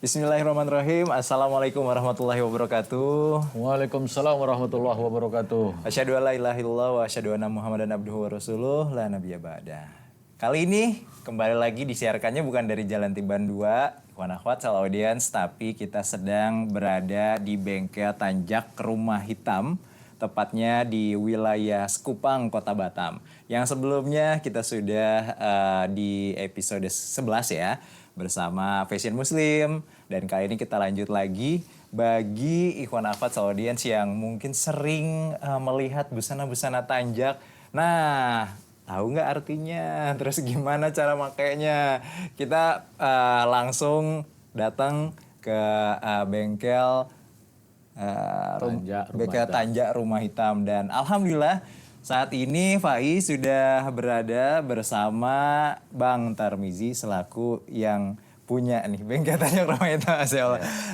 Bismillahirrahmanirrahim. Assalamualaikum warahmatullahi wabarakatuh. Waalaikumsalam warahmatullahi wabarakatuh. Asyhadu an la ilaha illallah wa asyhadu anna Muhammadan abduhu wa rasuluh la nabiyya ba'da. Kali ini kembali lagi disiarkannya bukan dari Jalan Timban 2, Ikhwan Akhwat Sal Audience, tapi kita sedang berada di Bengkel Tanjak Rumah Hitam, tepatnya di wilayah Sekupang, Kota Batam. Yang sebelumnya kita sudah di episode 11 ya, bersama Fashion Muslim. Dan kali ini kita lanjut lagi bagi Ikhwan Akhwat Sal Audience yang mungkin sering melihat busana-busana tanjak. Nah, tahu nggak artinya? Terus gimana cara makainya? Kita langsung datang ke bengkel Tanjak Rumah Hitam. Dan alhamdulillah saat ini Faiz sudah berada bersama Bang Tarmizi selaku yang punya nih bengkel Tanjak Rumah Hitam.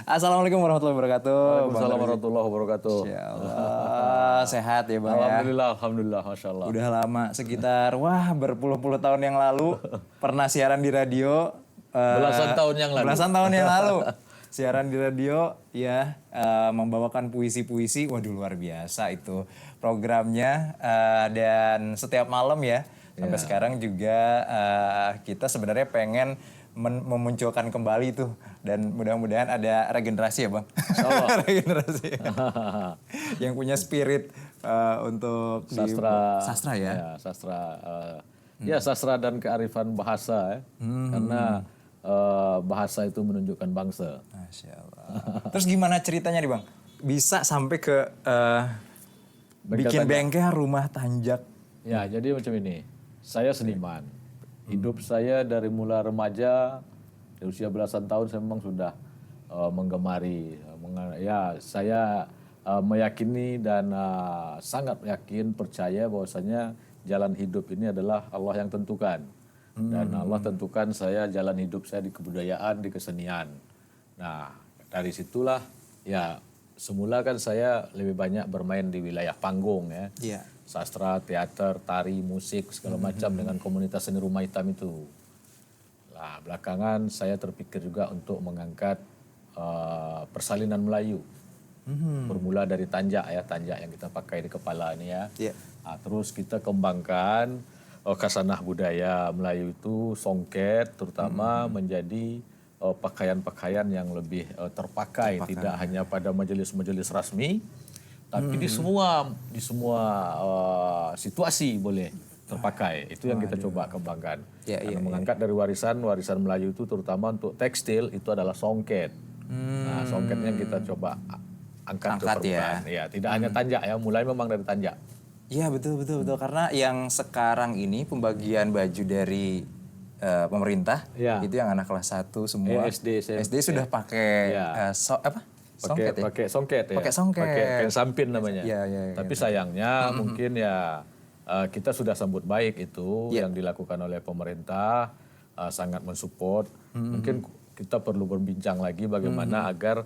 Assalamualaikum warahmatullahi wabarakatuh. Waalaikumsalam warahmatullahi wabarakatuh. Insyaallah sehat ya Bang ya. Alhamdulillah, Masya Allah. Udah lama sekitar berpuluh-puluh tahun yang lalu pernah siaran di radio. Belasan tahun yang lalu. Siaran di radio ya, membawakan puisi-puisi. Waduh, luar biasa itu programnya, dan setiap malam ya sampai sekarang juga kita sebenarnya pengen memunculkan kembali tuh, dan mudah-mudahan ada regenerasi ya Bang. Regenerasi yang punya spirit untuk sastra ya. Sastra dan kearifan bahasa ya. Karena bahasa itu menunjukkan bangsa. Masya Allah. Terus gimana ceritanya nih Bang? Bisa sampai ke bikin bengkel rumah tanjak? Ya, jadi macam ini. Saya seniman. Hidup saya dari mulai remaja, di usia belasan tahun saya memang sudah menggemari. Saya meyakini dan sangat yakin, percaya bahwasanya jalan hidup ini adalah Allah yang tentukan. Dan Allah tentukan saya jalan hidup saya di kebudayaan, di kesenian. Nah, dari situlah ya semula kan saya lebih banyak bermain di wilayah panggung ya. Yeah. Sastra, teater, tari, musik, segala macam dengan komunitas seni Rumah Hitam itu. Nah, belakangan saya terpikir juga untuk mengangkat persalinan Melayu. Bermula dari tanjak ya, tanjak yang kita pakai di kepala ini ya. Yeah. Nah, terus kita kembangkan khasanah budaya Melayu itu songket terutama menjadi pakaian-pakaian yang lebih terpakai, tidak hanya pada majelis-majelis rasmi, tapi di semua situasi boleh terpakai. Itu yang kita coba kembangkan. Karena mengangkat dari warisan Melayu itu terutama untuk tekstil itu adalah songket. Nah, songketnya kita coba angkat ke permukaan. Ya, tidak hanya tanjak ya, mulai memang dari tanjak. Iya betul karena yang sekarang ini pembagian baju dari pemerintah itu yang anak kelas 1 semua SD sudah pakai songket ya? Pakai songket ya. Pakai songket. Pakai kain sampin namanya. Tapi sayangnya mungkin ya kita sudah sambut baik itu yang dilakukan oleh pemerintah, sangat mensupport. Mungkin kita perlu berbincang lagi bagaimana agar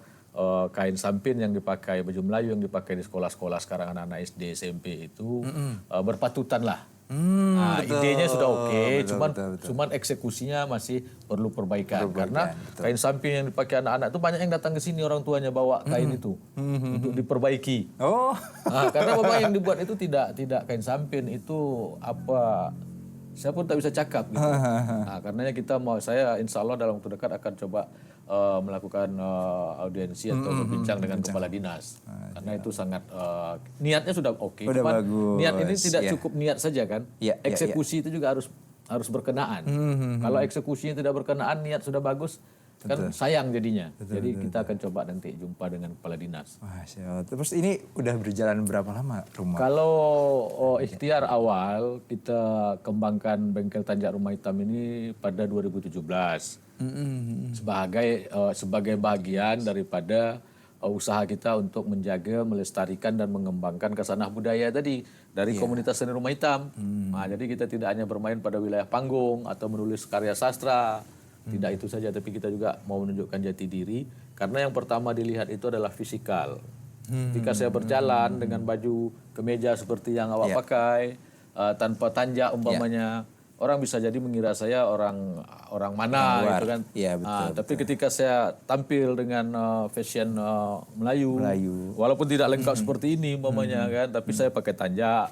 kain sampin yang dipakai, baju Melayu yang dipakai di sekolah-sekolah sekarang anak-anak SD, SMP itu berpatutan lah. Idenya sudah oke, cuman eksekusinya masih perlu perbaikan. Karena kain sampin yang dipakai anak-anak itu banyak yang datang ke sini orang tuanya bawa kain itu untuk diperbaiki. Karena memang yang dibuat itu tidak kain sampin, itu apa? Saya pun tak bisa cakap gitu. Nah, karenanya saya insya Allah dalam waktu dekat akan coba melakukan audiensi atau berbincang dengan kepala dinas. Karena itu sangat niatnya sudah oke. Niat ini tidak cukup niat saja kan. Eksekusi itu juga harus berkenaan. Kalau eksekusinya tidak berkenaan, niat sudah bagus, kan sayang jadinya. Jadi kita akan coba nanti jumpa dengan kepala dinas. Masya Allah. Terus ini udah berjalan berapa lama rumah? Kalau ikhtiar awal kita kembangkan bengkel Tanjak Rumah Hitam ini pada 2017 sebagai bagian daripada usaha kita untuk menjaga, melestarikan dan mengembangkan khasanah budaya tadi dari komunitas seni Rumah Hitam. Nah, jadi kita tidak hanya bermain pada wilayah panggung atau menulis karya sastra. Tidak itu saja, tapi kita juga mau menunjukkan jati diri. Karena yang pertama dilihat itu adalah fisikal. Ketika saya berjalan dengan baju kemeja seperti yang awak pakai, tanpa tanjak umpamanya, orang bisa jadi mengira saya orang mana gitu kan. Iya, betul, Tapi ketika saya tampil dengan fashion Melayu, walaupun tidak lengkap seperti ini umpamanya kan, tapi saya pakai tanjak.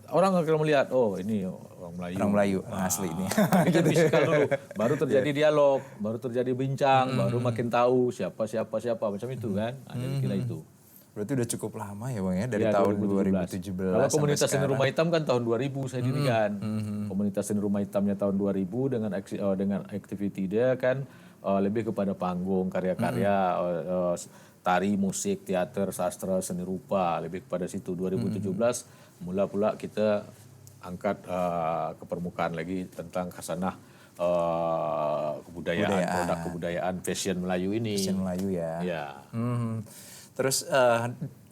Orang akan melihat, oh ini orang Melayu. Orang Melayu asli ini. Ini kan fisikal dulu, baru terjadi dialog, baru terjadi bincang, baru makin tahu siapa macam itu kan. Jadi kira itu. Berarti udah cukup lama ya Bang ya, dari Ya, tahun 2017 2017. Kalau komunitas seni rumah hitam kan tahun 2000 saya dirikan. Komunitas seni rumah hitamnya tahun 2000 dengan activity dia kan lebih kepada panggung, karya-karya, tari, musik, teater, sastra, seni rupa, lebih kepada situ. 2017 mula pula kita angkat ke permukaan lagi tentang khasanah kebudayaan, produk kebudayaan fashion Melayu ini. Fashion Melayu ya. Ya. Terus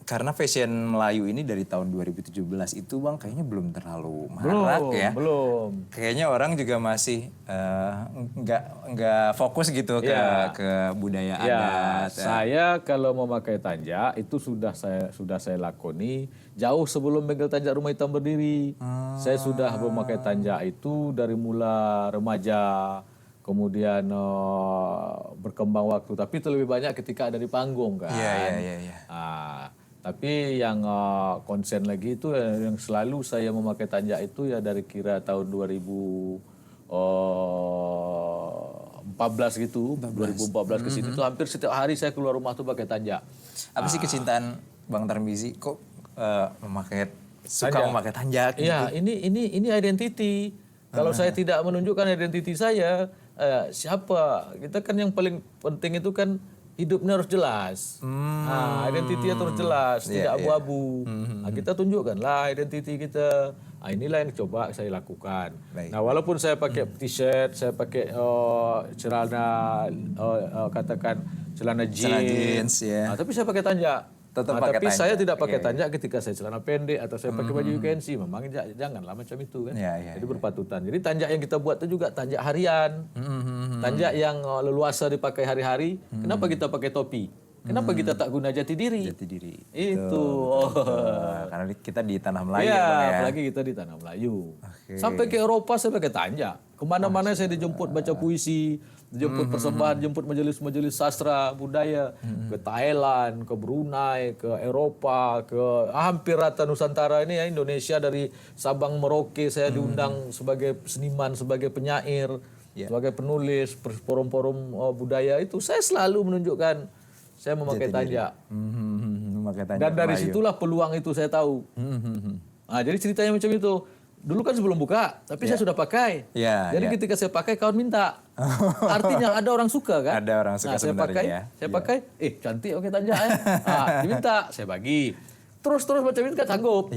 karena fashion Melayu ini dari tahun 2017 itu Bang kayaknya belum terlalu marak ya. Belum. Kayaknya orang juga masih nggak fokus gitu ke budaya adat. Saya kalau memakai tanjak itu sudah saya lakoni jauh sebelum bengkel tanjak rumah hitam berdiri. Saya sudah memakai tanjak itu dari mula remaja. Kemudian berkembang waktu, tapi itu lebih banyak ketika ada di panggung kan. Iya. Tapi yang konsen lagi itu yang selalu saya memakai tanjak itu ya dari kira tahun 2014 gitu, 2014 ke sini tuh hampir setiap hari saya keluar rumah tuh pakai tanjak. Apa sih kecintaan Bang Tarmizi kok suka memakai tanjak gitu? Iya, ini identity. Kalau saya tidak menunjukkan identiti saya, siapa? Kita kan yang paling penting itu kan hidupnya harus jelas. Identitinya harus jelas, tidak abu-abu. Kita tunjukkanlah identiti kita. Inilah yang coba saya lakukan. Nah, walaupun saya pakai t-shirt, saya pakai celana katakan celana jeans, tapi saya pakai tanjak. Tapi saya tidak pakai tanjak ketika saya celana pendek atau saya pakai baju UKNC. Memang janganlah macam itu kan. Jadi berpatutan. Jadi tanjak yang kita buat itu juga tanjak harian. Tanjak yang leluasa dipakai hari-hari. Kenapa kita pakai topi? Kenapa kita tak guna jati diri? Jati diri. Itu. Karena kita di tanah Melayu. Iya, apalagi kita di tanah Melayu. Sampai ke Eropa saya pakai tanjak. Kemana-mana saya dijemput baca puisi, dijemput persembahan, jemput majelis-majelis sastra budaya ke Thailand, ke Brunei, ke Eropa, ke hampir rata Nusantara ini ya, Indonesia dari Sabang Merauke saya diundang sebagai seniman, sebagai penyair, sebagai penulis, forum-forum budaya itu saya selalu menunjukkan saya memakai tanjak. Dan dari situlah peluang itu saya tahu. Jadi ceritanya macam itu. Dulu kan sebelum buka, tapi saya sudah pakai. Jadi ketika saya pakai, kawan minta. Artinya ada orang suka kan? Ada orang suka sebenarnya. Saya pakai, cantik pakai tanjak ya. Diminta, saya bagi. Terus macam itu kan sanggup.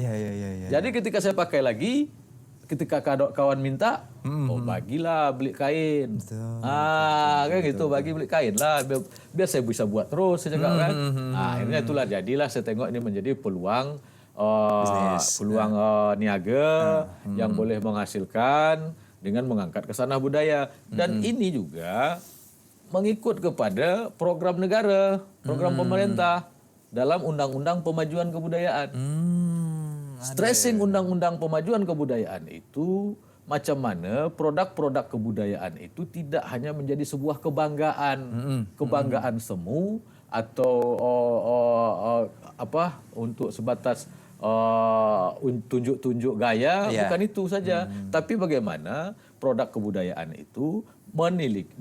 Jadi ketika saya pakai lagi, ketika kawan minta, bagilah beli kain. Kan gitu, beli kain lah. Biar saya bisa buat terus, saya cakap kan. Akhirnya itulah jadilah saya tengok ini menjadi peluang niaga yang boleh menghasilkan dengan mengangkat kesanah budaya. Dan ini juga mengikut kepada program negara, program pemerintah dalam Undang-Undang Pemajuan Kebudayaan. Stressing Undang-Undang Pemajuan Kebudayaan itu macam mana produk-produk kebudayaan itu tidak hanya menjadi sebuah kebanggaan semu atau untuk sebatas tunjuk-tunjuk gaya, bukan itu saja. Tapi bagaimana produk kebudayaan itu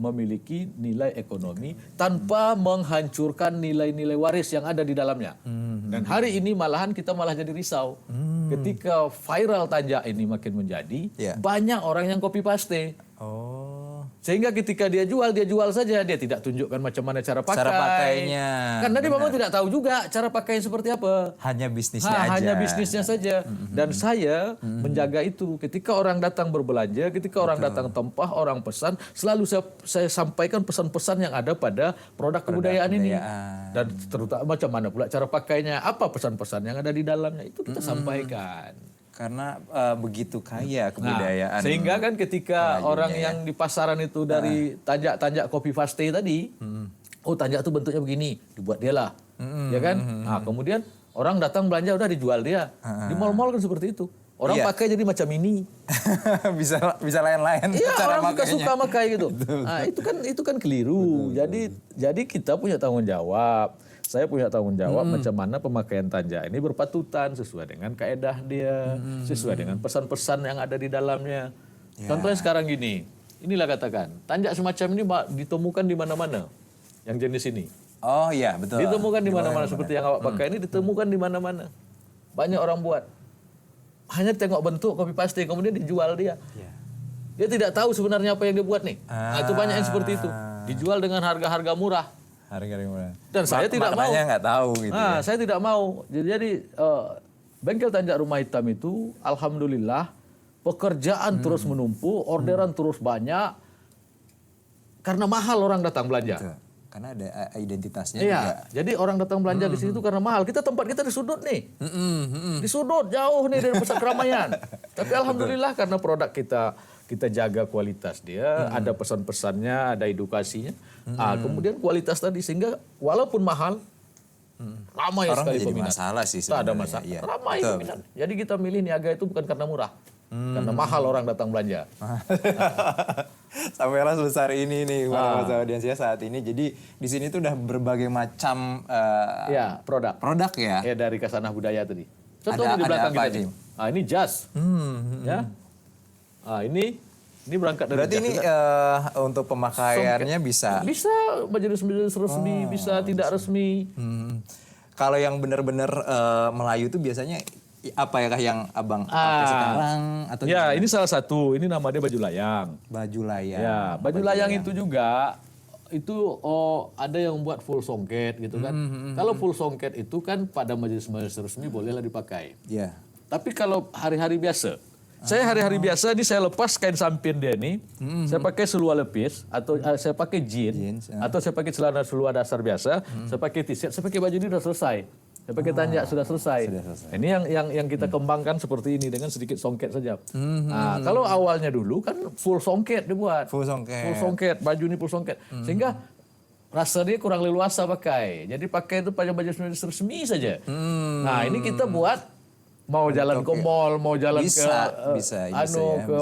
memiliki nilai ekonomi tanpa menghancurkan nilai-nilai waris yang ada di dalamnya. Dan hari ini malahan kita malah jadi risau. Ketika viral tanjak ini makin menjadi, banyak orang yang copy paste. Sehingga ketika dia jual saja, dia tidak tunjukkan macam mana cara pakainya. Karena dia memang tidak tahu juga cara pakai seperti apa. Hanya bisnisnya aja. Hanya bisnisnya saja. Dan saya menjaga itu. Ketika orang datang berbelanja, ketika orang datang tempah, orang pesan, selalu saya sampaikan pesan-pesan yang ada pada produk kebudayaan ini. Dan terutama macam mana pula cara pakainya, apa pesan-pesan yang ada di dalamnya, itu kita sampaikan. Karena begitu kaya kebudayaan. Sehingga kan ketika orang yang di pasaran itu dari tanjak-tanjak copy paste tadi, tanjak itu bentuknya begini, dibuat dia lah. Ya kan? Kemudian orang datang belanja udah dijual dia. Di mal-mal kan seperti itu. Orang pakai jadi macam ini. bisa lain-lain Iya, cara orang makainya. suka pakai gitu. Nah, itu kan keliru. Jadi kita punya tanggung jawab. Saya punya tanggung jawab macam mana pemakaian tanja ini berpatutan sesuai dengan kaedah dia, sesuai dengan pesan-pesan yang ada di dalamnya. Contohnya sekarang gini, inilah katakan, tanja semacam ini ditemukan di mana-mana, yang jenis ini. Oh iya, betul. Ditemukan di mana-mana, seperti yang awak pakai ini ditemukan di mana-mana. Banyak orang buat. Hanya tengok bentuk, copy paste, kemudian dijual dia. Dia tidak tahu sebenarnya apa yang dia buat nih. Nah, itu banyak yang seperti itu. Dijual dengan harga-harga murah. Harga murah. Dan saya tidak mau. Maknanya nggak tahu gitu. Nah, saya tidak mau. Jadi bengkel tanjak rumah hitam itu, alhamdulillah, pekerjaan terus menumpuk, orderan terus banyak, karena mahal orang datang belanja. Betul. Karena ada identitasnya Iya, juga. jadi orang datang belanja di situ karena mahal. Tempat kita di sudut nih, di sudut jauh nih dari pusat keramaian. Tapi alhamdulillah karena produk kita jaga kualitas dia, ada pesan-pesannya, ada edukasinya. Kemudian kualitas tadi sehingga walaupun mahal, ramai Orang sekali jadi peminat. masalah sih Tak ada sebenarnya. masalah, Iya. ramai Betul. peminat. Jadi kita milih niaga itu bukan karena murah, karena mahal orang datang belanja. Sampai sebesar ini nih masa audiensnya saat ini. Jadi di sini tuh udah berbagai macam Ya, produk. produk ya. Ya dari Kasanah Budaya tadi. Contohnya Ada di belakang apa, kita nih. Jim? Ini jas. Ya. Ini berangkat dari Berarti jas ini juga. untuk pemakaiannya bisa. Bisa majelis-majelis resmi, bisa tidak resmi. Kalau yang benar-benar Melayu tuh biasanya apa ya yang abang pakai sekarang atau Ya, ini salah satu. Ini nama dia baju layang. baju layang? Ya, baju layang itu juga ada yang buat full songket gitu kan. Kalau full songket itu kan pada majelis-majelis resmi bolehlah dipakai. Iya. Tapi kalau hari-hari biasa, saya hari-hari biasa ini saya lepas kain samping dia ini, saya pakai seluar lepis atau saya pakai jeans, atau saya pakai celana seluar dasar biasa, saya pakai t-shirt, saya pakai baju ini sudah selesai. Saya pakai tanjak sudah selesai. Ini yang kita kembangkan seperti ini dengan sedikit songket saja. Nah, kalau awalnya dulu kan full songket dibuat. Full songket. Full songket, baju ini full songket. Sehingga rasanya kurang leluasa pakai. Jadi pakai itu pada baju resmi saja. Nah, ini kita buat mau jalan ke mall, mau jalan bisa ya,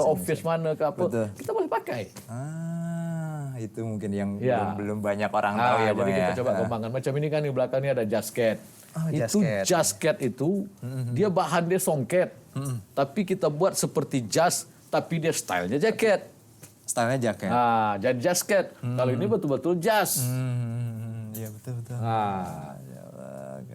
office mana ke apa, kita boleh pakai. Itu mungkin yang Ya. belum banyak orang tahu ya, Bang jadi kita ya. coba kembangkan. Macam ini kan di belakang ini ada jasket. Itu jasket. jasket itu dia bahan dia songket, tapi kita buat seperti jas, tapi dia stylenya jaket. Stylenya jaket. Nah, jadi jasket. Kalau ini betul-betul jas. Iya betul.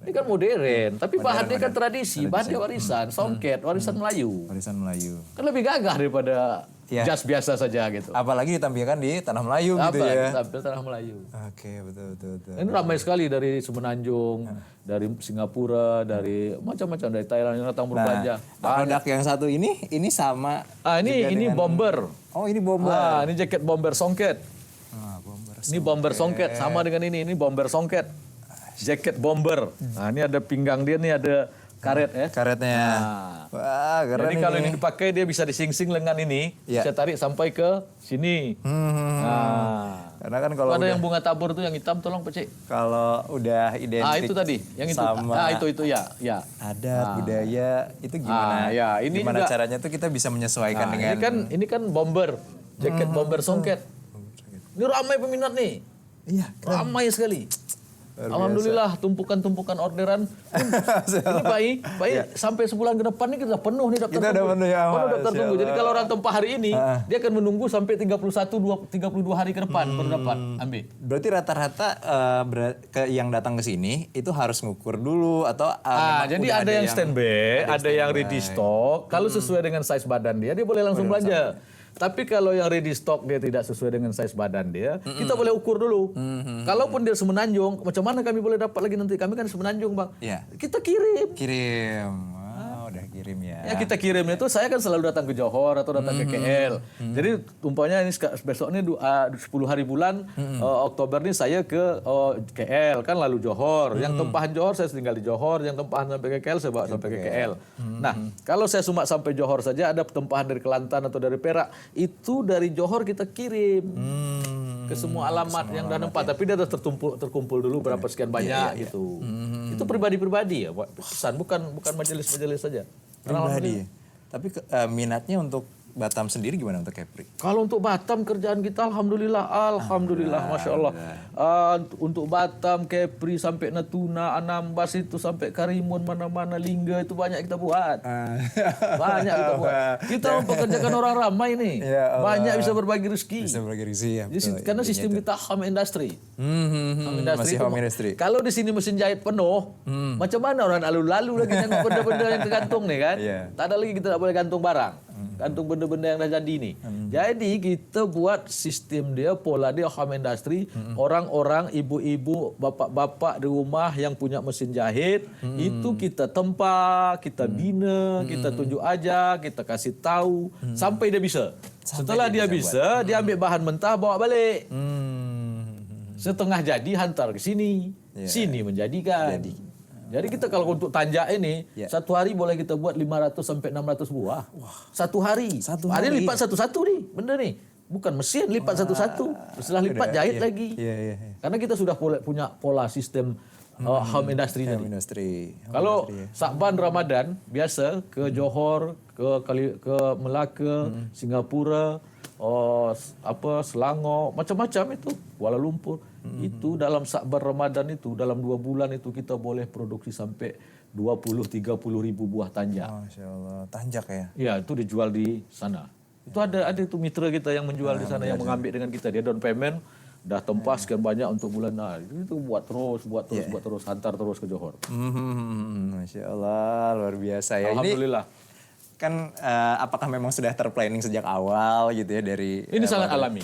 Ini kan modern, tapi bahannya kan tradisi, bahannya warisan, songket, warisan Melayu. Warisan Melayu. Kan lebih gagah daripada jas biasa saja gitu. Apalagi ditampilkan di tanah Melayu gitu ya. Tampil tanah Melayu. Oke, betul. Ini ramai sekali dari Semenanjung, dari Singapura, dari macam-macam, dari Thailand yang datang berbelanja. Produk yang satu ini sama. Ini bomber. Oh, ini bomber. Ini jaket bomber songket. Bomber. Ini bomber songket, sama dengan ini bomber songket. Jaket bomber. Nah, ini ada pinggang dia, nih ada karet ya. Karetnya. Wah, keren. Jadi kalau ini dipakai dia bisa disingsing lengan ini, bisa tarik sampai ke sini. Karena kan kalau ada yang bunga tabur tuh yang hitam, tolong Pak Cik. kalau udah identik Itu tadi, yang itu. sama Itu ya. adat, budaya, itu gimana? Ini gimana juga, caranya tuh kita bisa menyesuaikan dengan ini kan bomber, jaket bomber songket. Ini ramai peminat nih. Iya, Ramai sekali. Alhamdulillah tumpukan-tumpukan orderan. Ini baik sampai sebulan ke depan ini kita penuh nih daftar Kita udah penuh ya, penuh daftar Masya tunggu. Jadi Allah. kalau orang tempah hari ini, dia akan menunggu sampai 32 hari ke depan baru dapat ambil. Berarti rata-rata yang datang ke sini itu harus ngukur dulu atau memang Jadi udah ada yang standby, ada yang ready stock. Kalau sesuai dengan size badan dia boleh langsung belanja. Tapi kalau yang ready stock dia tidak sesuai dengan size badan dia, kita boleh ukur dulu. Kalaupun dia Semenanjung, macam mana kami boleh dapat lagi nanti? Kami kan Semenanjung, Bang. Iya. Kita kirim. Udah kirim ya. Ya kita kirimnya itu saya kan selalu datang ke Johor atau datang ke KL. Jadi umpamanya ini besok ini 10 hari bulan Oktober ini saya ke KL kan lalu Johor. Yang tempahan Johor saya tinggal di Johor, yang tempahan sampai ke KL saya bawa sampai ke KL. Nah, kalau saya cuma sampai Johor saja ada tempahan dari Kelantan atau dari Perak, itu dari Johor kita kirim. Ke semua alamat yang dah nempat, tapi dia harus terkumpul dulu berapa sekian banyak gitu. Itu pribadi-pribadi ya, pesan bukan majelis-majelis saja. Pribadi. Tapi minatnya untuk Batam sendiri gimana untuk Kepri? Kalau untuk Batam kerjaan kita alhamdulillah, masya Allah. Untuk Batam, Kepri sampai Natuna, Anambas itu sampai Karimun, mana-mana Lingga itu banyak kita buat. Banyak kita buat. Kita mempekerjakan orang ramai nih. Ya Allah. Banyak bisa berbagi rezeki. Bisa berbagi rezeki ya. Betul. Karena sistem kita home industry. Masih itu, home industry. Kalau di sini mesin jahit penuh, macam mana orang lalu-lalu lagi nengok benda-benda yang kegantung nih kan? Tak ada lagi kita tak boleh gantung barang. Gantung benda-benda yang dah jadi nih. Jadi kita buat sistem dia, pola dia home industry. Orang-orang, ibu-ibu, bapak-bapak di rumah yang punya mesin jahit, itu kita tempa, kita bina, kita tunjuk aja, kita kasih tahu, sampai dia bisa. Setelah dia bisa, dia ambil bahan mentah, bawa balik. Setengah jadi, hantar ke sini. Sini menjadikan. Jadi kita kalau untuk tanjak ini, satu hari boleh kita buat 500 sampai 600 buah. Satu hari. Ada lipat satu-satu nih, benda nih. Bukan mesin, lipat satu-satu. Setelah lipat jahit lagi. Karena kita sudah punya pola sistem home industry tadi. Kalau Sakban Ramadan, biasa ke Johor, ke Melaka, Singapura, Selangor, macam-macam itu, Kuala Lumpur. Itu dalam Sakban Ramadan itu, dalam 2 bulan itu kita boleh produksi sampai 20-30 ribu buah tanjak. Masya Allah, tanjak ya? Ya, itu dijual di sana. Itu ada itu mitra kita yang menjual di sana, yang mengambil dengan kita. Dia down payment, dah tempas sekian banyak untuk bulan. Nah, itu buat terus, hantar terus ke Johor. Masya Allah, luar biasa ya. Alhamdulillah. Kan apakah memang sudah terplanning sejak awal gitu ya dari... Ini sangat alami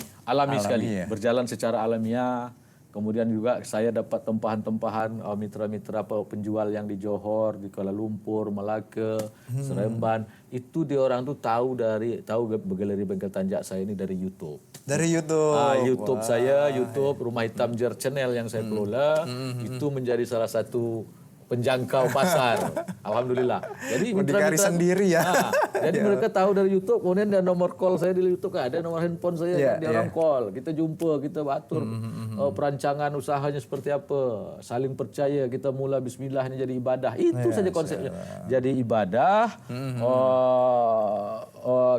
sekali, ya? Berjalan secara alamiah. Kemudian juga saya dapat tempahan-tempahan mitra-mitra penjual yang di Johor, di Kuala Lumpur, Melaka, Seremban. Itu dia orang tuh tahu galeri bengkel tanjak saya ini dari YouTube. Dari YouTube? YouTube saya, YouTube Rumah Hitam Jer Channel yang saya kelola. Itu menjadi salah satu penjangkau pasar. Alhamdulillah. Jadi mitra-mitra sendiri ya. Jadi mereka tahu dari YouTube, kemudian ada nomor call saya di YouTube, ada nomor handphone saya, dia orang call, kita jumpa, kita atur perancangan usahanya seperti apa, saling percaya, kita mula bismillah ini jadi ibadah. Itu saja konsepnya. Jadi ibadah,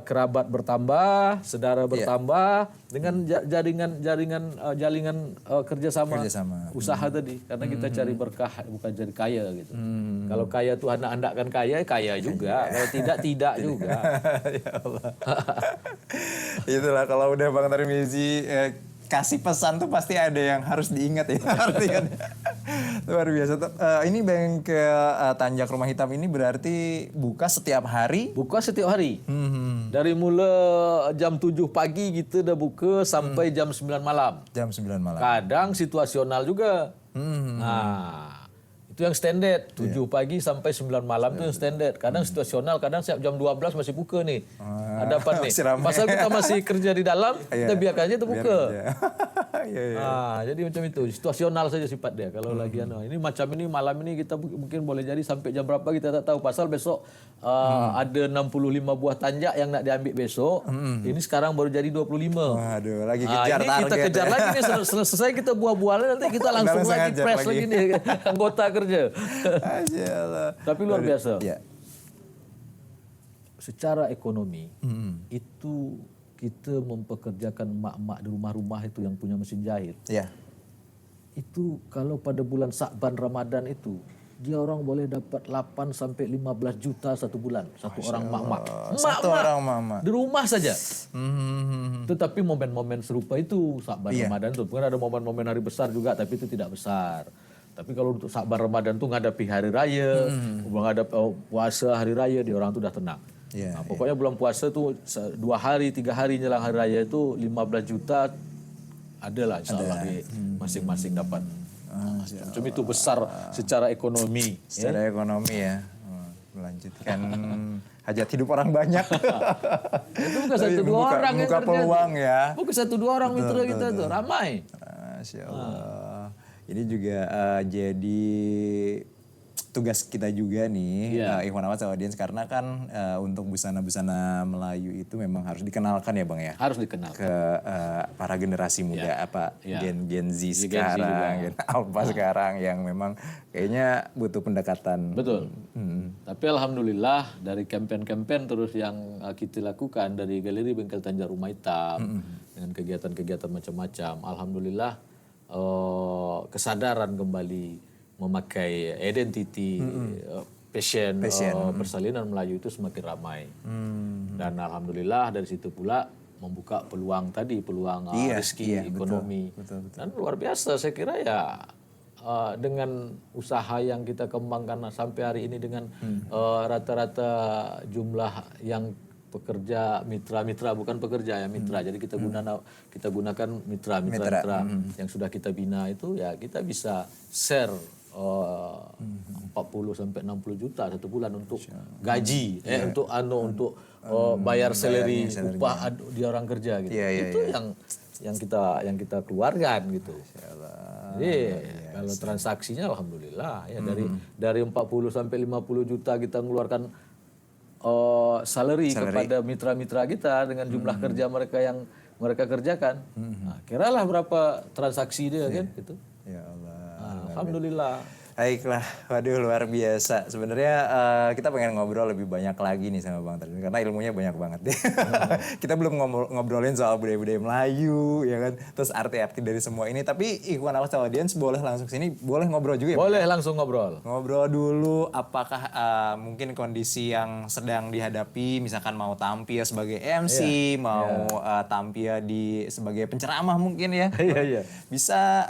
kerabat bertambah, saudara bertambah dengan jaringan kerjasama usaha tadi. Karena kita cari berkah, bukan jadi kaya gitu. Kalau kaya tuh anak-anak kan kaya juga. Kalau tidak juga. Ya Allah. Itulah kalau udah Bang Tarmizi kasih pesan tuh pasti ada yang harus diingat ya. Luar biasa. Ini bengkel Tanjak Rumah Hitam ini berarti buka setiap hari? Buka setiap hari. Dari mula jam 7 pagi kita udah buka sampai jam 9 malam. Jam 9 malam. Kadang situasional juga. Nah, itu yang standar, 7 pagi sampai 9 malam itu yang standar. Kadang situasional, kadang siap jam 12 masih buka nih. Ada apa nih? Pasal kita masih kerja di dalam, kita biarkan aja terbuka. Jadi macam itu, situasional saja sifat dia. Kalau lagi ini macam ini, malam ini kita mungkin boleh jadi sampai jam berapa kita tak tahu. Pasal besok ada 65 buah tanjak yang nak diambil besok. Ini sekarang baru jadi 25. Waduh, lagi kejar ini target. Kita kejar lagi nih, selesai kita buah-buahnya, nanti kita langsung lagi press lagi nih anggota kerja. Tapi luar biasa. Secara ekonomi itu kita mempekerjakan mak-mak di rumah-rumah itu yang punya mesin jahit. Itu kalau pada bulan Sakban Ramadan itu dia orang boleh dapat 8 sampai 15 juta satu bulan. Satu orang mak-mak. Satu orang mak-mak. Di rumah saja. Tetapi momen-momen serupa itu Sakban Ramadan itu. Mungkin ada momen-momen hari besar juga, tapi itu tidak besar. Tapi kalau untuk Sakban Ramadan itu menghadapi hari raya, menghadapi puasa hari raya, dia orang itu dah tenang. Pokoknya bulan puasa itu 2 hari, 3 hari jelang hari raya itu 15 juta adalah insyaAllah masing-masing dapat. Macam itu besar secara ekonomi. Secara ekonomi ya. Melanjutkan hajat hidup orang banyak. Itu bukan 1-2 orang yang buka peluang ya. Bukan 1-2 orang mitra kita tuh, ramai. Masya Allah. Ini juga jadi tugas kita juga nih, Ikhwan Akhwat Audiens, karena kan untuk busana-busana Melayu itu memang harus dikenalkan ya Bang ya. Harus dikenal Ke para generasi muda, Gen Z Gen Z sekarang, Gen Alpha sekarang yang memang kayaknya butuh pendekatan. Betul. Tapi alhamdulillah dari kampanye-kampanye terus yang kita lakukan dari Galeri Bengkel Tanjung Rumah Hitam dengan kegiatan-kegiatan macam-macam, alhamdulillah kesadaran kembali memakai identiti passion. Persalinan Melayu itu semakin ramai. Dan alhamdulillah dari situ pula membuka peluang rezeki ekonomi. Betul. Dan luar biasa saya kira ya. Dengan usaha yang kita kembangkan sampai hari ini dengan rata-rata jumlah yang pekerja mitra bukan pekerja ya mitra. Jadi kita gunakan mitra yang sudah kita bina itu ya kita bisa share 40 sampai 60 juta satu bulan untuk gaji untuk bayar salary upah dia orang kerja gitu. Itu yang kita keluarkan gitu. Jadi kalau transaksinya alhamdulillah ya dari 40 sampai 50 juta kita mengeluarkan salary kepada mitra-mitra kita dengan jumlah kerja mereka yang mereka kerjakan. Nah, kiralah berapa transaksi dia kan gitu. Ya Allah. Alhamdulillah. Baiklah, waduh luar biasa. Sebenarnya kita pengen ngobrol lebih banyak lagi nih sama Bang Tadmin karena ilmunya banyak banget deh. Kita belum ngobrolin soal budaya-budaya Melayu, ya kan? Terus arti-arti dari semua ini. Tapi Ikhwan Akhwat Audiens boleh langsung sini, boleh ngobrol juga ya? Boleh langsung ngobrol. Ngobrol dulu, apakah mungkin kondisi yang sedang dihadapi, misalkan mau tampil sebagai MC, tampil sebagai penceramah mungkin ya? Bisa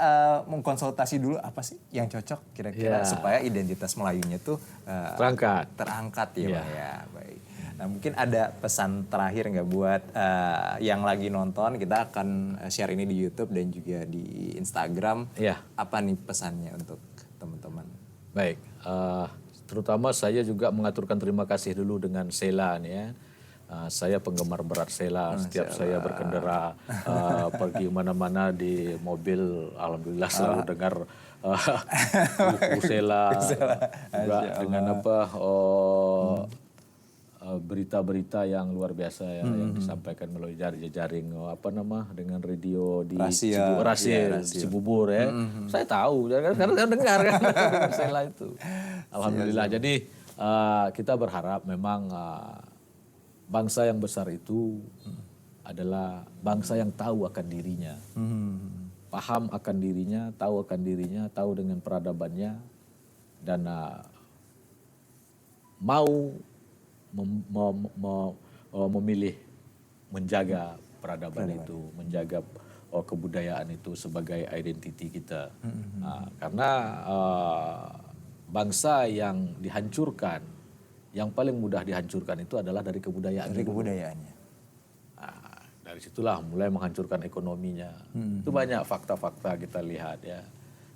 mengkonsultasi dulu apa sih yang cocok kira-kira supaya identitas Melayunya tuh terangkat ya Bang ya. Baik. Nah mungkin ada pesan terakhir nggak buat yang lagi nonton, kita akan share ini di YouTube dan juga di Instagram. Apa nih pesannya untuk teman-teman? Baik, terutama saya juga mengaturkan terima kasih dulu dengan Sheila nih ya. Saya penggemar berat Sheila. Setiap saya berkendara pergi mana-mana di mobil, alhamdulillah selalu dengar buku Sheila juga dengan berita-berita yang luar biasa ya yang disampaikan melalui jaring dengan radio di Cibubur ya. Saya tahu karena saya dengar kan Sheila itu. Alhamdulillah. Jadi kita berharap memang bangsa yang besar itu adalah bangsa yang tahu akan dirinya. Paham akan dirinya, tahu dengan peradabannya, dan mau memilih menjaga peradaban itu, menjaga kebudayaan itu sebagai identiti kita. Karena bangsa yang dihancurkan, yang paling mudah dihancurkan itu adalah dari kebudayaan. Dari kebudayaannya. Dari situlah mulai menghancurkan ekonominya. Itu banyak fakta-fakta kita lihat ya.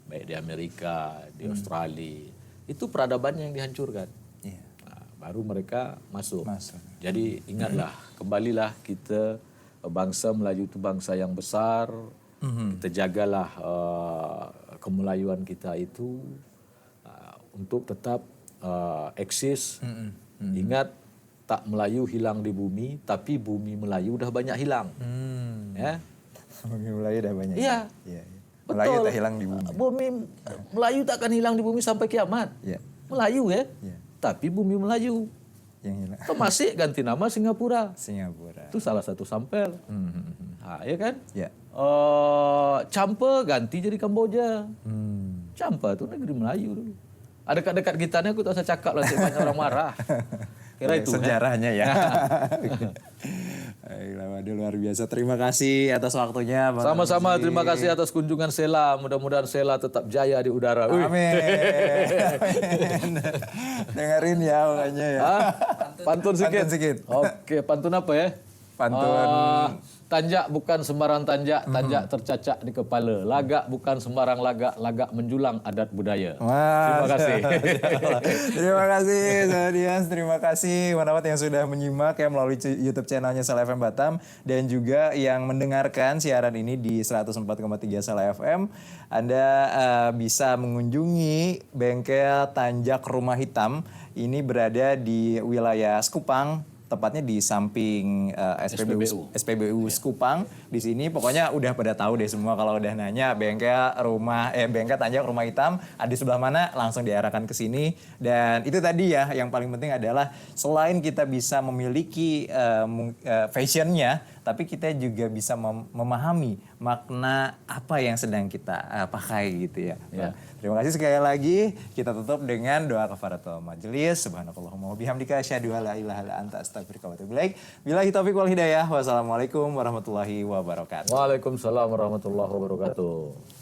Baik di Amerika, di Australia. Itu peradabannya yang dihancurkan. Nah, baru mereka masuk. Jadi ingatlah, kembalilah kita bangsa Melayu itu bangsa yang besar. Kita jagalah kemelayuan kita itu untuk tetap eksis. Ingat, tak Melayu hilang di bumi, tapi bumi Melayu udah banyak hilang. Ya. Bumi Melayu udah banyak. Iya. Betul. Melayu tak hilang di bumi. Melayu tak akan hilang di bumi sampai kiamat. Melayu ya. Tapi bumi Melayu yang hilang. Masih ganti nama Singapura. Singapura. Itu salah satu sampel. Nah, ya kan? Campa ganti jadi Kamboja. Campa itu negeri Melayu dulu. Ada dekat-dekat kita nih aku tak usah cakap lah, banyak orang marah. Kira itu sejarahnya ya. Waduh luar biasa. Terima kasih atas waktunya Bang. Sama-sama, terima kasih atas kunjungan Sheila. Mudah-mudahan Sheila tetap jaya di udara. Amin. Dengerin ya makanya ya. Pantun sedikit. Oke, pantun apa ya? Pantun Tanjak bukan sembarang tanjak, tanjak tercacak di kepala. Lagak bukan sembarang lagak, lagak menjulang adat budaya. Terima kasih. Terima kasih Audiens, terima kasih Wanawat yang sudah menyimak ya melalui YouTube channelnya Sala FM Batam dan juga yang mendengarkan siaran ini di 104,3 Sala FM. Anda bisa mengunjungi bengkel Tanjak Rumah Hitam. Ini berada di wilayah Sekupang, tepatnya di samping SPBU Sekupang. Di sini pokoknya udah pada tahu deh semua kalau udah nanya bengkel Tanjak Rumah Hitam ada di sebelah mana, langsung diarahkan ke sini. Dan itu tadi ya yang paling penting adalah selain kita bisa memiliki fashionnya, tapi kita juga bisa memahami makna apa yang sedang kita pakai gitu ya. Ya. Terima kasih sekali lagi. Kita tutup dengan doa kafaratul majelis. Subhanakallahumma wa bihamdika asyhadu an la ilaha illa anta astaghfiruka wa atubu ilaik. Billahi taufiq wal hidayah. Wassalamualaikum warahmatullahi wabarakatuh. Waalaikumsalam warahmatullahi wabarakatuh.